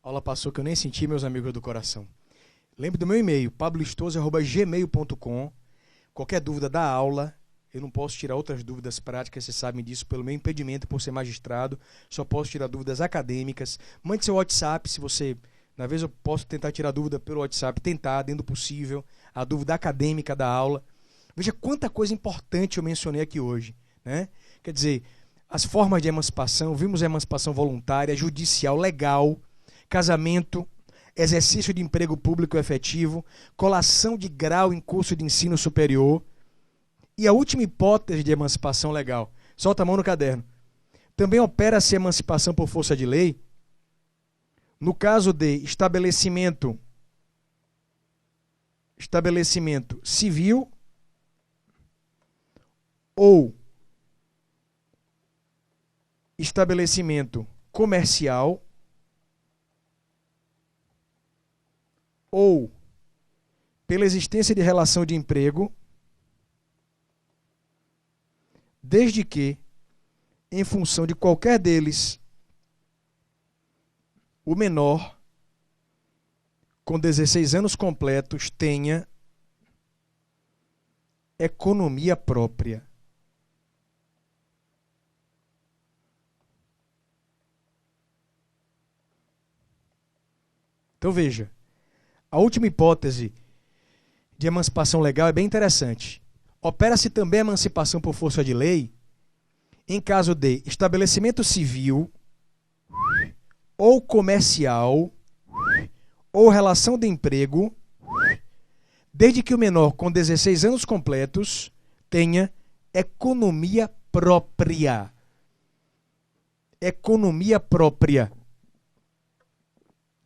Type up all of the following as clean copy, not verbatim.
A aula passou que eu nem senti, meus amigos do coração. Lembre do meu e-mail, pablostoso@gmail.com. Qualquer dúvida da aula, eu não posso tirar outras dúvidas práticas, vocês sabem disso, pelo meu impedimento por ser magistrado, só posso tirar dúvidas acadêmicas. Mande seu WhatsApp, se você... Na vez eu posso tentar tirar dúvida pelo WhatsApp, tentar, dentro do possível, a dúvida acadêmica da aula. Veja quanta coisa importante eu mencionei aqui hoje, né? Quer dizer, as formas de emancipação, vimos a emancipação voluntária, judicial, legal, casamento, exercício de emprego público efetivo, colação de grau em curso de ensino superior e a última hipótese de emancipação legal. Solta a mão no caderno. Também opera-se emancipação por força de lei no caso de estabelecimento civil ou estabelecimento comercial ou pela existência de relação de emprego, desde que, em função de qualquer deles, o menor, com 16 anos completos, tenha economia própria. Então veja, a última hipótese de emancipação legal é bem interessante. Opera-se também a emancipação por força de lei em caso de estabelecimento civil ou comercial ou relação de emprego, desde que o menor com 16 anos completos tenha economia própria. Economia própria.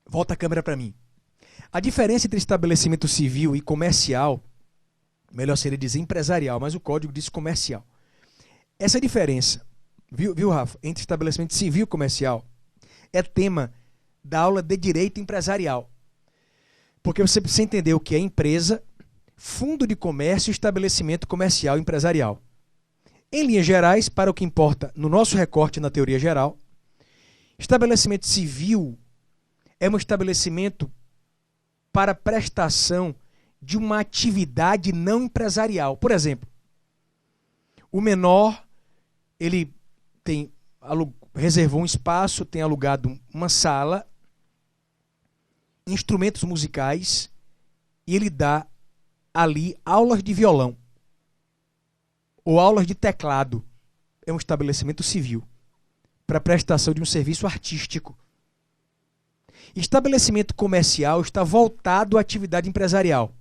Volta a câmera para mim. A diferença entre estabelecimento civil e comercial, melhor seria dizer empresarial, mas o código diz comercial. Essa diferença, viu, Rafa, entre estabelecimento civil e comercial, é tema da aula de direito empresarial. Porque você precisa entender o que é empresa, fundo de comércio e estabelecimento comercial e empresarial. Em linhas gerais, para o que importa no nosso recorte na teoria geral, estabelecimento civil é um estabelecimento para prestação de uma atividade não empresarial. Por exemplo, o menor, ele reservou um espaço, tem alugado uma sala, instrumentos musicais, e ele dá ali aulas de violão ou aulas de teclado. É um estabelecimento civil para prestação de um serviço artístico. Estabelecimento comercial está voltado à atividade empresarial,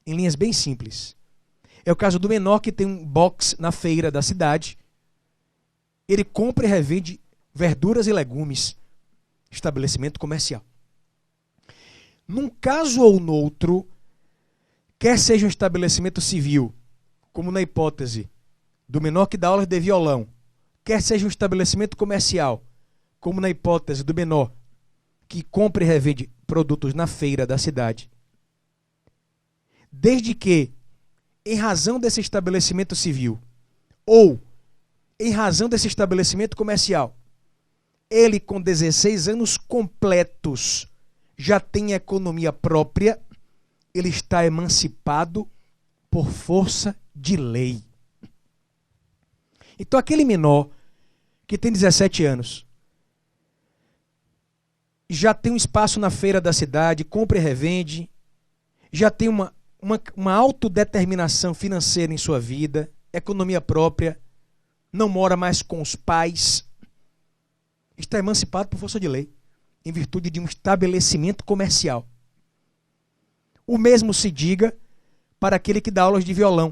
em linhas bem simples. É o caso do menor que tem um box na feira da cidade. Ele compra e revende verduras e legumes. Estabelecimento comercial. Num caso ou no outro, quer seja um estabelecimento civil, como na hipótese do menor que dá aulas de violão, quer seja um estabelecimento comercial, como na hipótese do menor que compra e revende produtos na feira da cidade, desde que, em razão desse estabelecimento civil ou em razão desse estabelecimento comercial, ele com 16 anos completos já tem economia própria, ele está emancipado por força de lei. Então aquele menor que tem 17 anos, já tem um espaço na feira da cidade, compra e revende, já tem uma autodeterminação financeira em sua vida, economia própria, não mora mais com os pais, está emancipado por força de lei, em virtude de um estabelecimento comercial. O mesmo se diga para aquele que dá aulas de violão.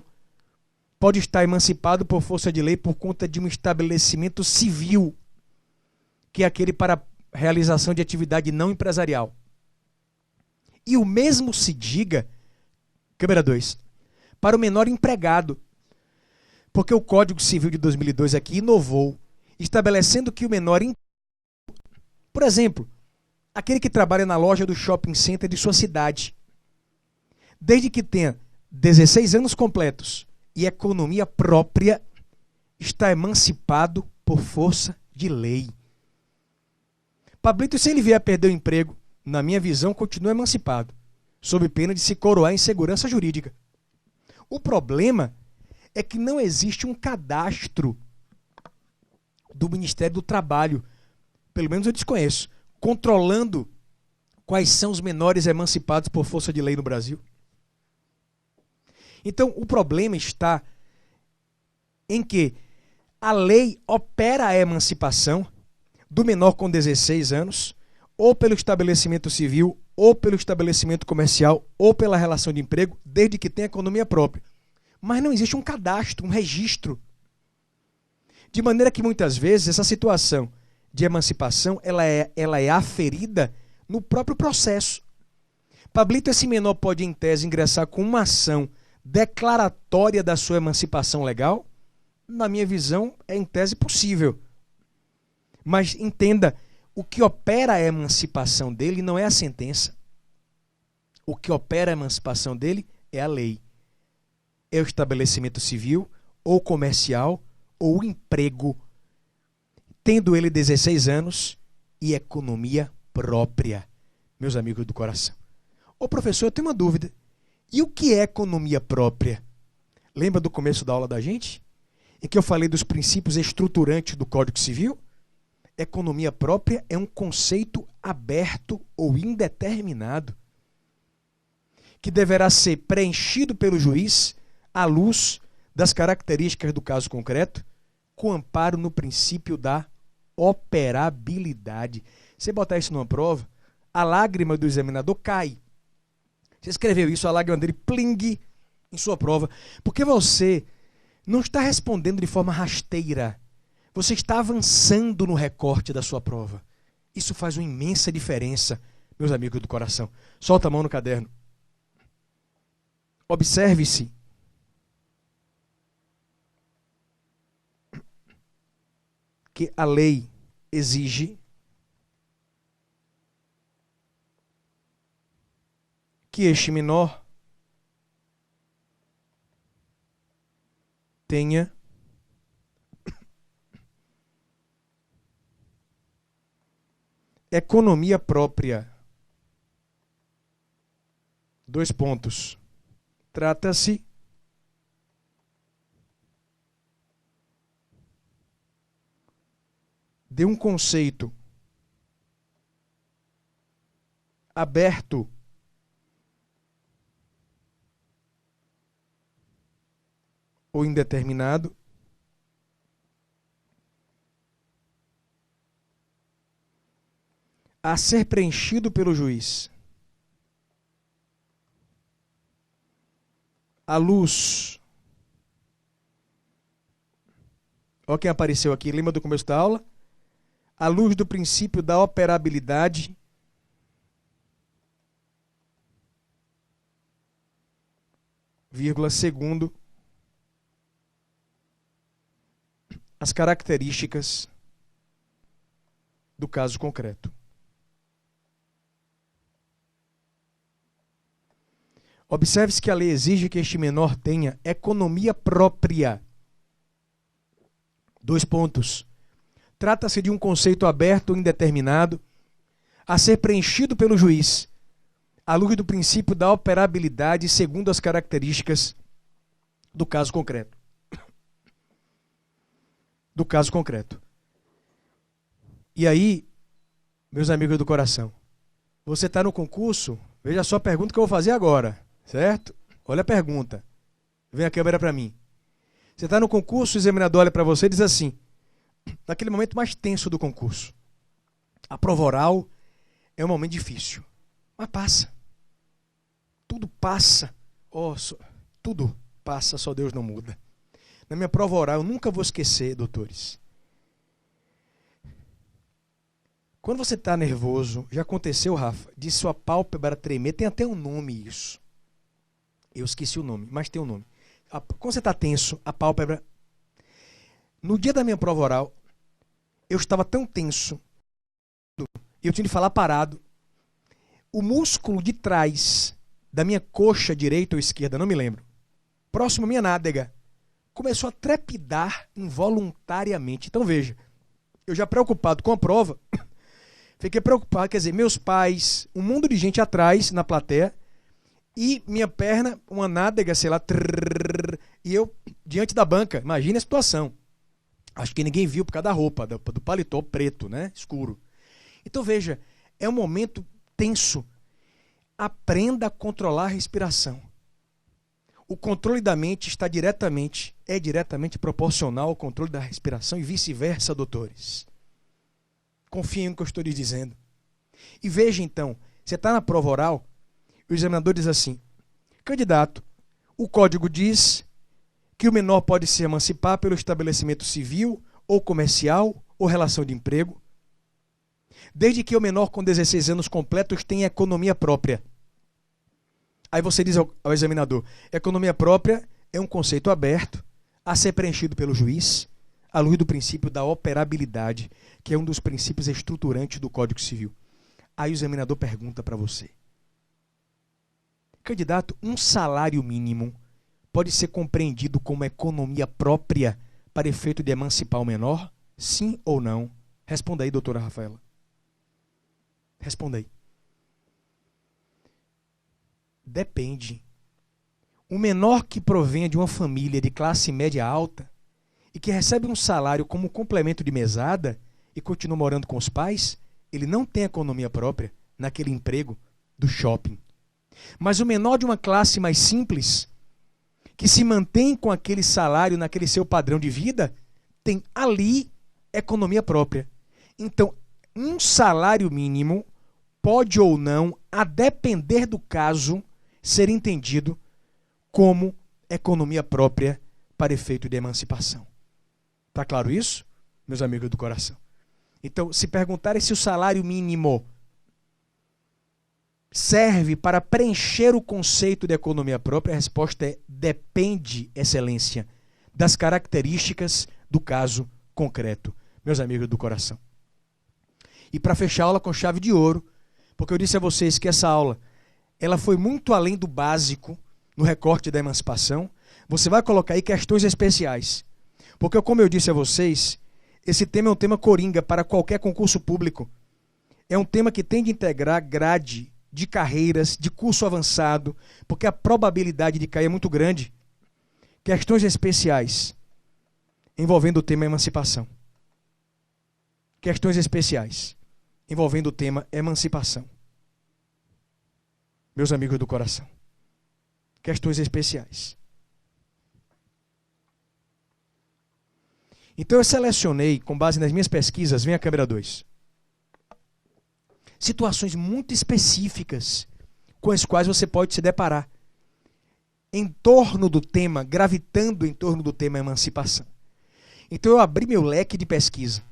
Pode estar emancipado por força de lei por conta de um estabelecimento civil, que é aquele para realização de atividade não empresarial. E o mesmo se diga, câmera 2, para o menor empregado. Porque o Código Civil de 2002 aqui inovou, estabelecendo que o menor, por exemplo, aquele que trabalha na loja do shopping center de sua cidade, desde que tenha 16 anos completos e economia própria, está emancipado por força de lei. Pablito, se ele vier a perder o emprego, na minha visão, continua emancipado, sob pena de se coroar em segurança jurídica. O problema é que não existe um cadastro do Ministério do Trabalho, pelo menos eu desconheço, controlando quais são os menores emancipados por força de lei no Brasil. Então, o problema está em que a lei opera a emancipação do menor com 16 anos, ou pelo estabelecimento civil, ou pelo estabelecimento comercial, ou pela relação de emprego, desde que tenha economia própria. Mas não existe um cadastro, um registro. De maneira que muitas vezes essa situação de emancipação ela é aferida no próprio processo. Pablito, esse menor pode, em tese, ingressar com uma ação declaratória da sua emancipação legal? Na minha visão, é em tese possível. Mas entenda, o que opera a emancipação dele não é a sentença. O que opera a emancipação dele é a lei. É o estabelecimento civil, ou comercial, ou emprego, tendo ele 16 anos e economia própria. Meus amigos do coração. Ô professor, eu tenho uma dúvida. E o que é economia própria? Lembra do começo da aula da gente? Em que eu falei dos princípios estruturantes do Código Civil? Economia própria é um conceito aberto ou indeterminado, que deverá ser preenchido pelo juiz à luz das características do caso concreto, com amparo no princípio da operabilidade. Você botar isso numa prova, a lágrima do examinador cai. Você escreveu isso, a lágrima dele pling em sua prova, porque você não está respondendo de forma rasteira. Você está avançando no recorte da sua prova. Isso faz uma imensa diferença, meus amigos do coração. Solta a mão no caderno. Observe-se que a lei exige que este menor tenha economia própria. 2 pontos. Trata-se de um conceito aberto ou indeterminado, a ser preenchido pelo juiz à luz. Olha quem apareceu aqui, lembra do começo da aula? À luz do princípio da operabilidade, vírgula, segundo as características do caso concreto. Observe-se que a lei exige que este menor tenha economia própria. 2 pontos. Trata-se de um conceito aberto ou indeterminado a ser preenchido pelo juiz, à luz do princípio da operabilidade segundo as características do caso concreto. Do caso concreto. E aí, meus amigos do coração, você está no concurso, veja só a pergunta que eu vou fazer agora. Certo? Olha a pergunta. Vem a câmera para mim. Você está no concurso, o examinador olha para você e diz assim, naquele momento mais tenso do concurso, a prova oral é um momento difícil, mas passa. Tudo passa. Tudo passa, só Deus não muda. Na minha prova oral, eu nunca vou esquecer, doutores. Quando você está nervoso, já aconteceu, Rafa, de sua pálpebra tremer, tem até um nome isso. Eu esqueci o nome, mas tem um nome. Quando você está tenso, a pálpebra... No dia da minha prova oral, eu estava tão tenso, eu tinha de falar parado. O músculo de trás da minha coxa direita ou esquerda, não me lembro, próximo à minha nádega, começou a trepidar involuntariamente. Então veja, eu já preocupado com a prova, Fiquei preocupado, quer dizer, meus pais, um mundo de gente atrás, na plateia, e minha perna, uma nádega, sei lá, e eu diante da banca. Imagina a situação. Acho que ninguém viu por causa da roupa, do paletó preto, né? Escuro. Então veja, é um momento tenso. Aprenda a controlar a respiração. O controle da mente é diretamente proporcional ao controle da respiração e vice-versa, doutores. Confiem no que eu estou lhes dizendo. E veja então, você está na prova oral, o examinador diz assim: candidato, o código diz que o menor pode se emancipar pelo estabelecimento civil ou comercial ou relação de emprego, desde que o menor com 16 anos completos tenha economia própria. Aí você diz ao examinador: economia própria é um conceito aberto a ser preenchido pelo juiz à luz do princípio da operabilidade, que é um dos princípios estruturantes do Código Civil. Aí o examinador pergunta para você: candidato, um salário mínimo pode ser compreendido como economia própria para efeito de emancipar o menor? Sim ou não? Responda aí, doutora Rafaela. Responda aí. Depende. O menor que provenha de uma família de classe média alta e que recebe um salário como complemento de mesada e continua morando com os pais, ele não tem economia própria naquele emprego do shopping. Mas o menor de uma classe mais simples, que se mantém com aquele salário naquele seu padrão de vida, tem ali economia própria. Então, um salário mínimo pode ou não, a depender do caso, ser entendido como economia própria para efeito de emancipação. Está claro isso, meus amigos do coração? Então, se perguntarem se o salário mínimo serve para preencher o conceito de economia própria, a resposta é: depende, excelência, das características do caso concreto, meus amigos do coração. E para fechar a aula com chave de ouro, porque eu disse a vocês que essa aula ela foi muito além do básico no recorte da emancipação, você vai colocar aí questões especiais. Porque, como eu disse a vocês, esse tema é um tema coringa para qualquer concurso público. É um tema que tem de integrar grade de carreiras, de curso avançado, porque a probabilidade de cair é muito grande. Questões especiais envolvendo o tema emancipação. Questões especiais envolvendo o tema emancipação. Meus amigos do coração. Questões especiais. Então eu selecionei, com base nas minhas pesquisas, vem a câmera 2, situações muito específicas com as quais você pode se deparar em torno do tema, gravitando em torno do tema emancipação. Então eu abri meu leque de pesquisa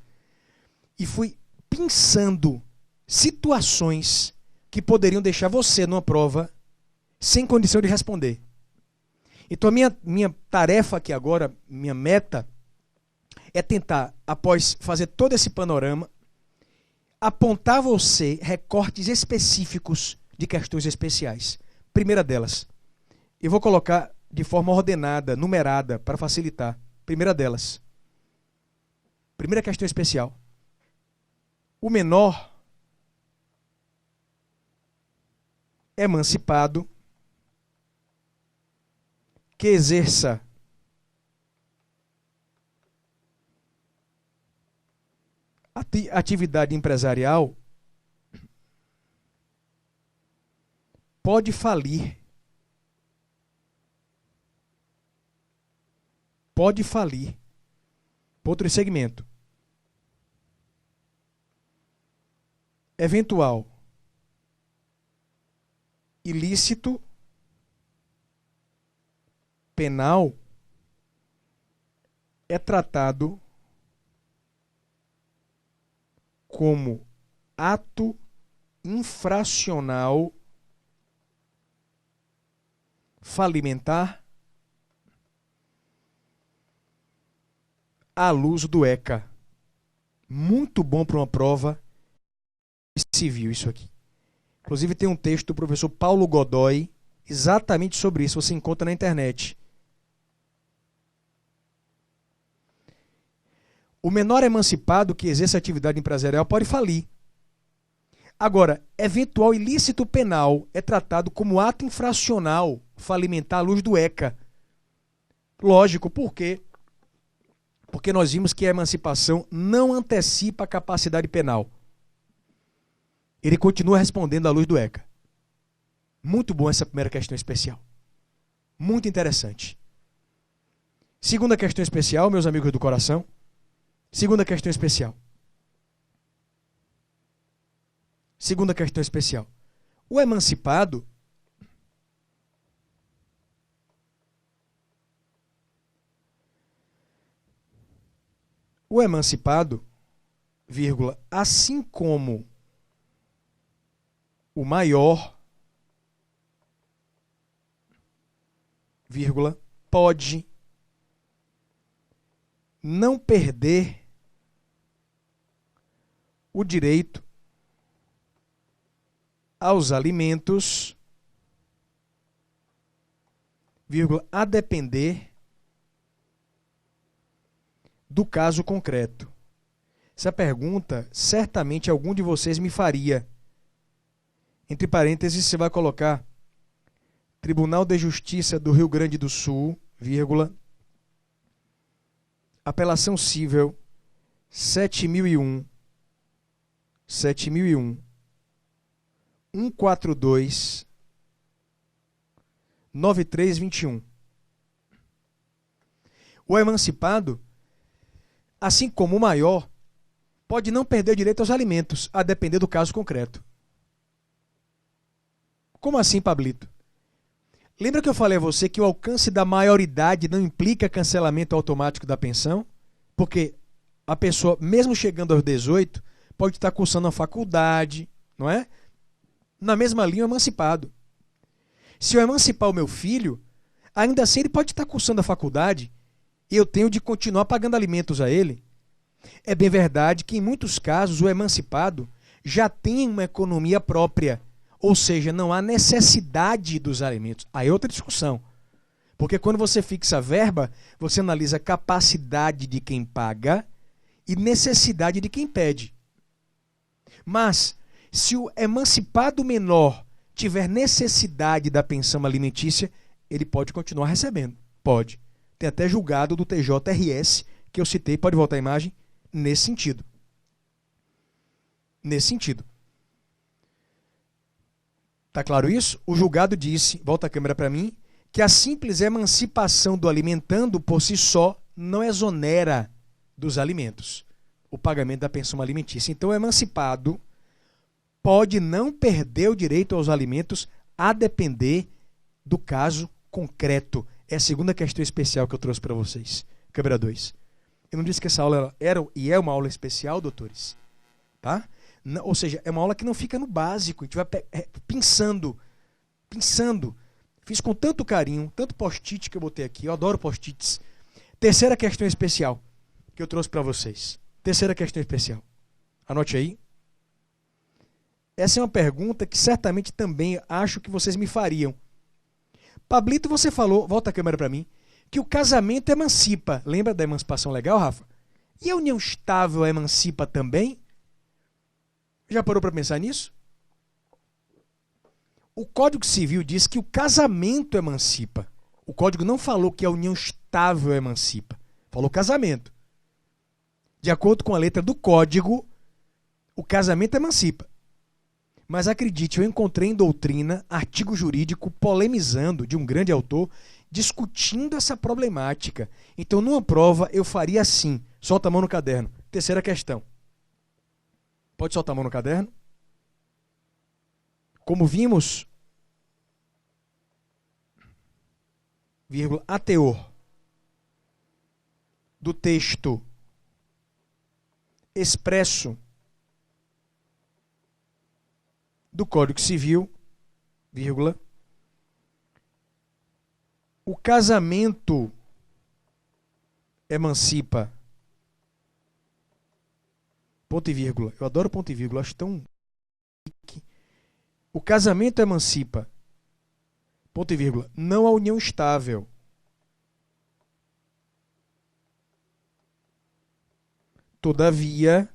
e fui pensando situações que poderiam deixar você numa prova sem condição de responder. Então a minha tarefa aqui agora, minha meta, é tentar, após fazer todo esse panorama, apontar a você recortes específicos de questões especiais. Primeira delas, eu vou colocar de forma ordenada, numerada, para facilitar. Primeira delas. Primeira questão especial. O menor emancipado que exerça atividade empresarial pode falir. Pode falir. Outro segmento. Eventual ilícito penal é tratado como ato infracional falimentar à luz do ECA. Muito bom para uma prova civil isso aqui. Inclusive tem um texto do professor Paulo Godoy exatamente sobre isso, você encontra na internet. O menor emancipado que exerce atividade empresarial pode falir. Agora, eventual ilícito penal é tratado como ato infracional falimentar à luz do ECA. Lógico, por quê? Porque nós vimos que a emancipação não antecipa a capacidade penal. Ele continua respondendo à luz do ECA. Muito bom essa primeira questão especial. Muito interessante. Segunda questão especial, meus amigos do coração. Segunda questão especial. Segunda questão especial. O emancipado vírgula, assim como o maior, vírgula, pode não perder o direito aos alimentos, vírgula, a depender do caso concreto. Essa pergunta, certamente algum de vocês me faria. Entre parênteses, você vai colocar Tribunal de Justiça do Rio Grande do Sul, vírgula, apelação cível 7001, 142, 9321. O emancipado, assim como o maior, pode não perder o direito aos alimentos, a depender do caso concreto. Como assim, Pablito? Lembra que eu falei a você que o alcance da maioridade não implica cancelamento automático da pensão? Porque a pessoa, mesmo chegando aos 18, pode estar cursando a faculdade, não é? Na mesma linha, o emancipado. Se eu emancipar o meu filho, ainda assim ele pode estar cursando a faculdade e eu tenho de continuar pagando alimentos a ele. É bem verdade que, em muitos casos, o emancipado já tem uma economia própria, ou seja, não há necessidade dos alimentos. Aí é outra discussão. Porque quando você fixa a verba, você analisa a capacidade de quem paga e necessidade de quem pede. Mas, se o emancipado menor tiver necessidade da pensão alimentícia, ele pode continuar recebendo. Pode. Tem até julgado do TJRS, que eu citei, pode voltar a imagem, nesse sentido. Nesse sentido. Tá claro isso? O julgado disse, volta a câmera para mim, que a simples emancipação do alimentando por si só não exonera dos alimentos o pagamento da pensão alimentícia. Então, o emancipado pode não perder o direito aos alimentos a depender do caso concreto. É a segunda questão especial que eu trouxe para vocês. Câmera 2. Eu não disse que essa aula era e é uma aula especial, doutores? Tá? Não, ou seja, é uma aula que não fica no básico. A gente vai pensando. Fiz com tanto carinho, tanto post-it que eu botei aqui. Eu adoro post-its. Terceira questão especial que eu trouxe para vocês. Terceira questão especial. Anote aí. Essa é uma pergunta que certamente também acho que vocês me fariam. Pablito, você falou, volta a câmera para mim, que o casamento emancipa. Lembra da emancipação legal, Rafa? E a união estável emancipa também? Já parou para pensar nisso? O Código Civil diz que o casamento emancipa. O Código não falou que a união estável emancipa. Falou casamento. De acordo com a letra do Código, o casamento emancipa. Mas acredite, eu encontrei em doutrina artigo jurídico polemizando de um grande autor, discutindo essa problemática. Então, numa prova, eu faria assim. Solta a mão no caderno. Terceira questão. Pode soltar a mão no caderno? Como vimos, vírgula, a teor do texto expresso do Código Civil, vírgula, o casamento emancipa, ponto e vírgula. Eu adoro ponto e vírgula, acho tão... O casamento emancipa, ponto e vírgula, não a união estável. Todavia,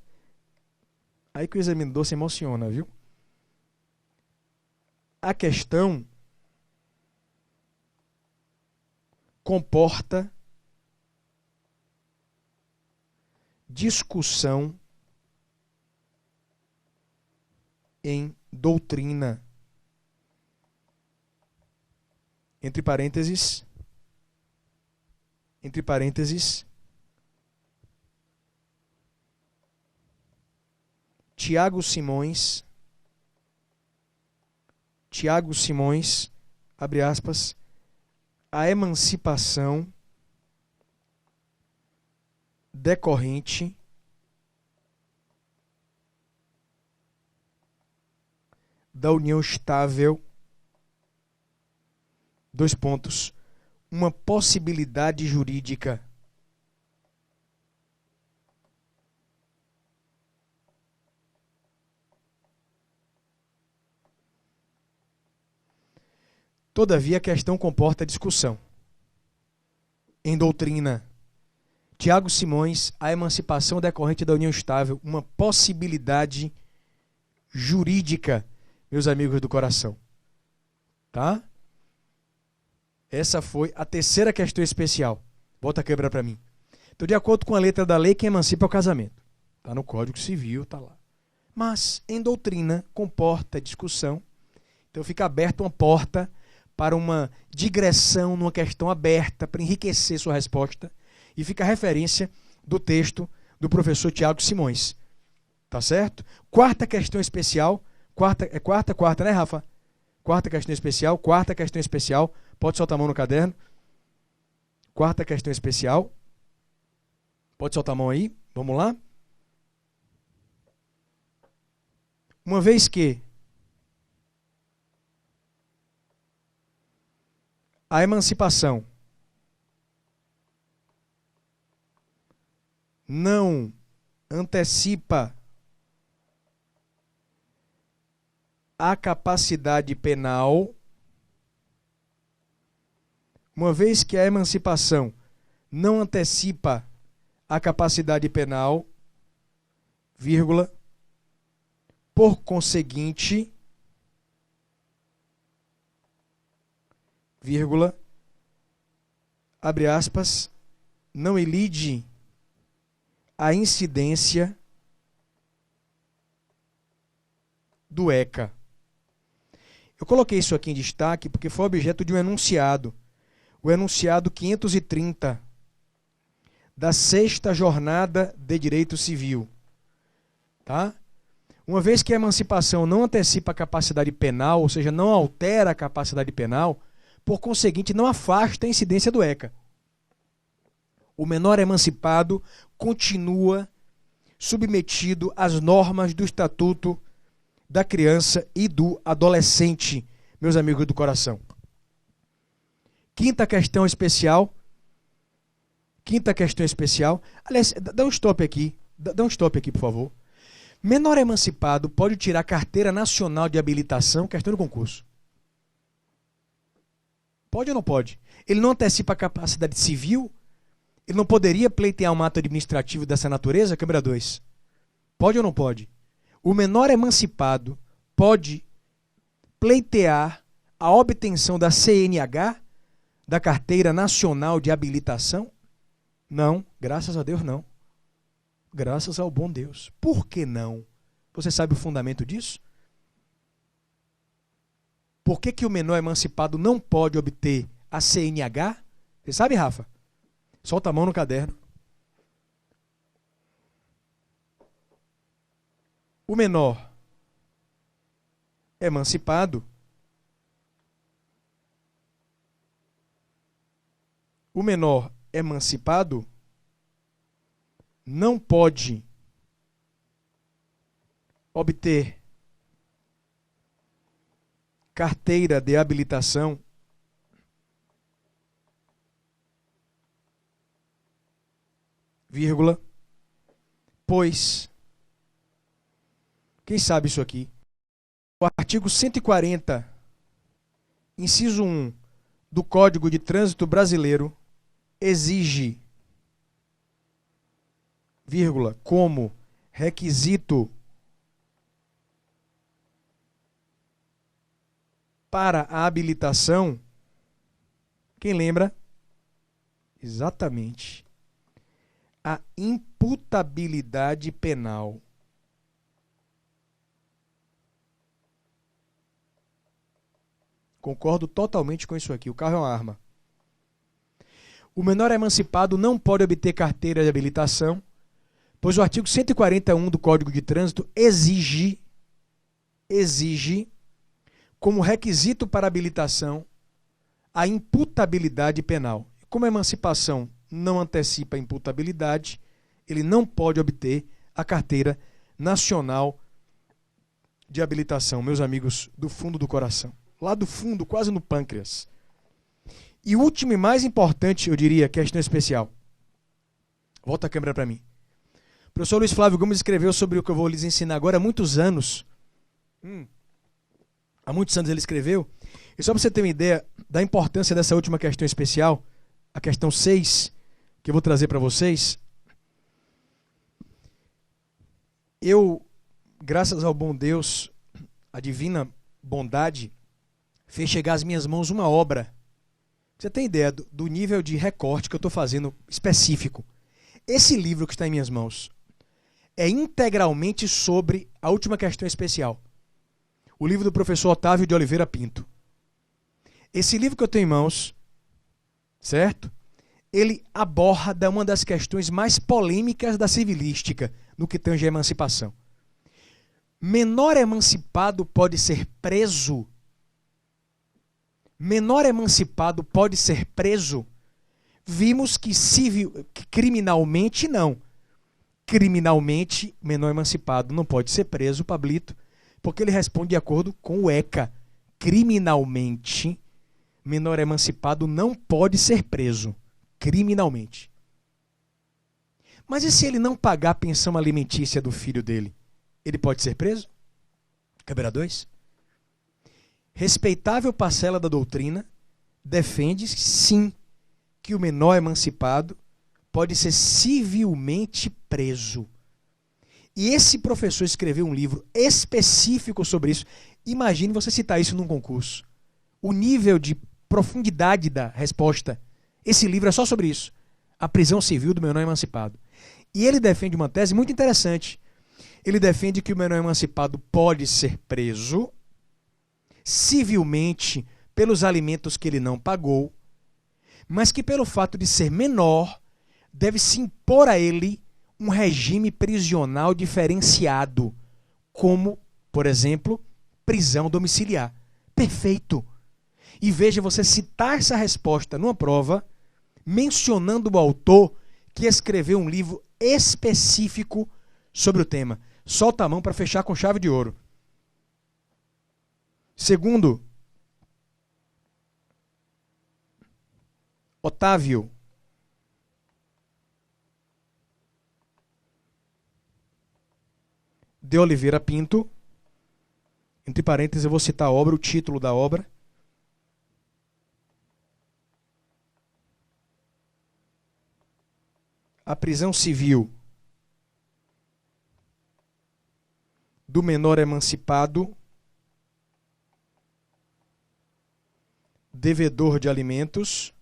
aí que o examinador se emociona, viu? a questão comporta discussão em doutrina. Entre parênteses, Tiago Simões, abre aspas, a emancipação decorrente da união estável, dois pontos, uma possibilidade jurídica. Todavia, a questão comporta discussão. Em doutrina, Tiago Simões, a emancipação decorrente da união estável, uma possibilidade jurídica, meus amigos do coração. Tá? Essa foi a terceira questão especial. Volta a câmera para mim. Então, de acordo com a letra da lei, quem emancipa é o casamento. Está no Código Civil, está lá. Mas, em doutrina, comporta discussão. Então, fica aberta uma porta para uma digressão numa questão aberta, para enriquecer sua resposta. E fica a referência do texto do professor Tiago Simões. Tá certo? Quarta questão especial. Quarta, né, Rafa? Quarta questão especial. Pode soltar a mão no caderno. Quarta questão especial. Pode soltar a mão aí. Vamos lá. Uma vez que a emancipação não antecipa a capacidade penal, uma vez que a emancipação não antecipa a capacidade penal, vírgula, por conseguinte, vírgula, abre aspas, não ilide a incidência do ECA. Eu coloquei isso aqui em destaque porque foi objeto de um enunciado. O enunciado 530 da 6ª Jornada de Direito Civil. Tá? Uma vez que a emancipação não antecipa a capacidade penal, ou seja, não altera a capacidade penal, por conseguinte, não afasta a incidência do ECA. O menor emancipado continua submetido às normas do Estatuto da Criança e do Adolescente, meus amigos do coração. Quinta questão especial. Aliás, dá um stop aqui, por favor. Menor emancipado pode tirar carteira nacional de habilitação, questão do concurso. Pode ou não pode? Ele não antecipa a capacidade civil? Ele não poderia pleitear um ato administrativo dessa natureza? Câmera 2. Pode ou não pode? O menor emancipado pode pleitear a obtenção da CNH, da Carteira Nacional de Habilitação? Não, graças a Deus não. Graças ao bom Deus. Por que não? Você sabe o fundamento disso? Por que o menor emancipado não pode obter a CNH? Você sabe, Rafa? Solta a mão no caderno. O menor emancipado não pode obter carteira de habilitação vírgula, pois, quem sabe isso aqui? O artigo 140, inciso 1 do Código de Trânsito Brasileiro exige, vírgula, como requisito para a habilitação, quem lembra? Exatamente. A imputabilidade penal. Concordo totalmente com isso aqui. O carro é uma arma. O menor emancipado não pode obter carteira de habilitação, pois o artigo 141 do Código de Trânsito exige como requisito para habilitação a imputabilidade penal. Como a emancipação não antecipa a imputabilidade, ele não pode obter a carteira nacional de habilitação, meus amigos do fundo do coração. Lá do fundo, quase no pâncreas. E o último e mais importante, eu diria, questão especial. Volta a câmera para mim. O professor Luiz Flávio Gomes escreveu sobre o que eu vou lhes ensinar agora há muitos anos. Há muitos anos ele escreveu. E só para você ter uma ideia da importância dessa última questão especial, a questão 6, que eu vou trazer para vocês. Eu, graças ao bom Deus, a divina bondade, fez chegar às minhas mãos uma obra. Você tem ideia do nível de recorte que eu estou fazendo específico. Esse livro que está em minhas mãos é integralmente sobre a última questão especial. O livro do professor Otávio de Oliveira Pinto. Esse livro que eu tenho em mãos, certo? Ele aborda uma das questões mais polêmicas da civilística no que tange a emancipação. Menor emancipado pode ser preso? Menor emancipado pode ser preso? Vimos que criminalmente não. Criminalmente, menor emancipado não pode ser preso, Pablito, porque ele responde de acordo com o ECA. Criminalmente, menor emancipado não pode ser preso. Criminalmente. Mas e se ele não pagar a pensão alimentícia do filho dele? Ele pode ser preso? Caberá 2. Respeitável parcela da doutrina defende, sim, que o menor emancipado pode ser civilmente preso. E esse professor escreveu um livro específico sobre isso. Imagine você citar isso num concurso. O nível de profundidade da resposta. Esse livro é só sobre isso. A prisão civil do menor emancipado. E ele defende uma tese muito interessante. Ele defende que o menor emancipado pode ser preso civilmente pelos alimentos que ele não pagou, mas que pelo fato de ser menor, deve-se impor a ele um regime prisional diferenciado, como, por exemplo, prisão domiciliar. Perfeito! E veja você citar essa resposta numa prova, mencionando o autor que escreveu um livro específico sobre o tema. Solta a mão para fechar com chave de ouro. Segundo, Otávio de Oliveira Pinto, entre parênteses eu vou citar a obra, o título da obra. A prisão civil do menor emancipado devedor de alimentos,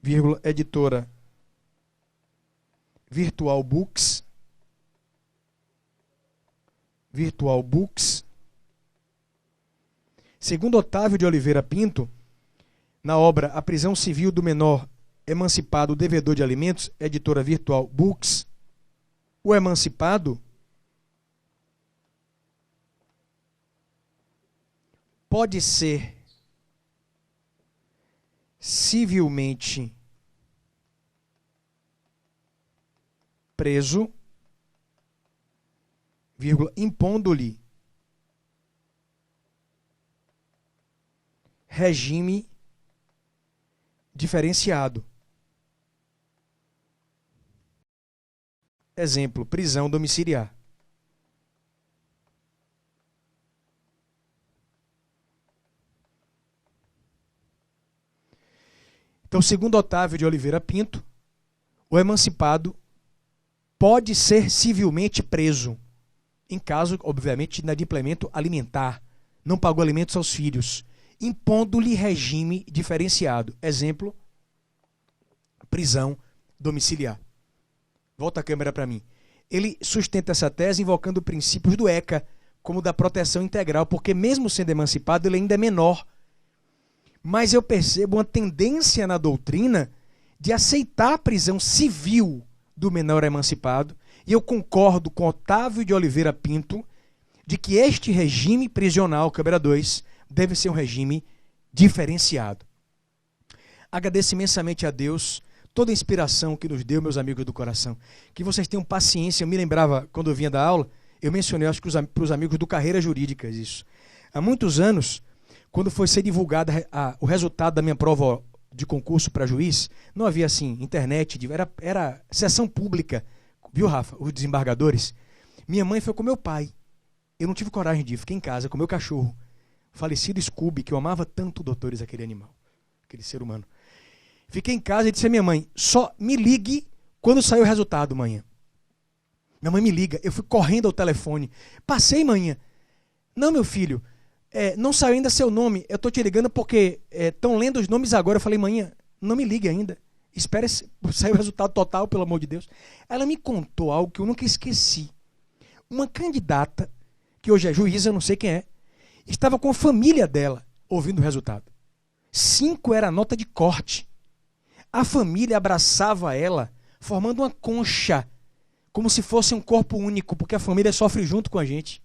vírgula, editora Virtual Books, Segundo Otávio de Oliveira Pinto, na obra A Prisão Civil do Menor Emancipado Devedor de Alimentos, editora Virtual Books, o emancipado pode ser civilmente preso, vírgula, impondo-lhe regime diferenciado. Exemplo, prisão domiciliar. Então, segundo Otávio de Oliveira Pinto, o emancipado pode ser civilmente preso, em caso, obviamente, de inadimplemento alimentar, não pagou alimentos aos filhos, impondo-lhe regime diferenciado. Exemplo, prisão domiciliar. Volta a câmera para mim. Ele sustenta essa tese invocando princípios do ECA, como da proteção integral, porque mesmo sendo emancipado, ele ainda é menor. Mas eu percebo uma tendência na doutrina de aceitar a prisão civil do menor emancipado, e eu concordo com Otávio de Oliveira Pinto de que este regime prisional, câmera 2, deve ser um regime diferenciado. Agradeço imensamente a Deus toda a inspiração que nos deu, meus amigos do coração. Que vocês tenham paciência. Eu me lembrava, quando eu vinha da aula, eu mencionei, acho que para os amigos do Carreiras Jurídicas, isso. Há muitos anos, quando foi ser divulgado o resultado da minha prova de concurso para juiz, não havia assim, internet, era sessão pública. Viu, Rafa? Os desembargadores. Minha mãe foi com meu pai. Eu não tive coragem de ir, fiquei em casa com meu cachorro. Falecido Scooby, que eu amava tanto, doutores, aquele animal, aquele ser humano. Fiquei em casa e disse a minha mãe, só me ligue quando sair o resultado, manhã. Minha mãe me liga, eu fui correndo ao telefone. Passei, manhã. Não, meu filho, não saiu ainda seu nome. Eu estou te ligando porque estão lendo os nomes agora. Eu falei, manhã, não me ligue ainda. Espere sair o resultado total, pelo amor de Deus. Ela me contou algo que eu nunca esqueci. Uma candidata, que hoje é juíza, eu não sei quem é, estava com a família dela ouvindo o resultado. 5 era a nota de corte. A família abraçava ela, formando uma concha, como se fosse um corpo único, porque a família sofre junto com a gente,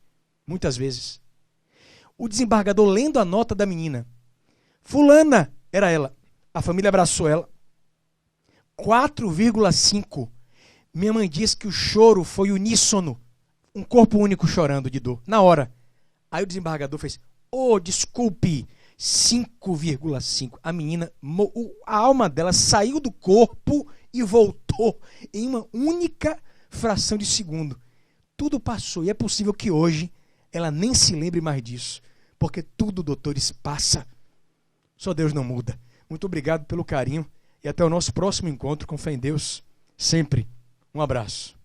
muitas vezes. O desembargador lendo a nota da menina. Fulana, era ela. A família abraçou ela. 4,5. Minha mãe disse que o choro foi uníssono. Um corpo único chorando de dor, na hora. Aí o desembargador fez, desculpe, 5,5. A menina, a alma dela saiu do corpo e voltou em uma única fração de segundo. Tudo passou e é possível que hoje ela nem se lembre mais disso, porque tudo, doutores, passa. Só Deus não muda. Muito obrigado pelo carinho e até o nosso próximo encontro, com fé em Deus, sempre. Um abraço.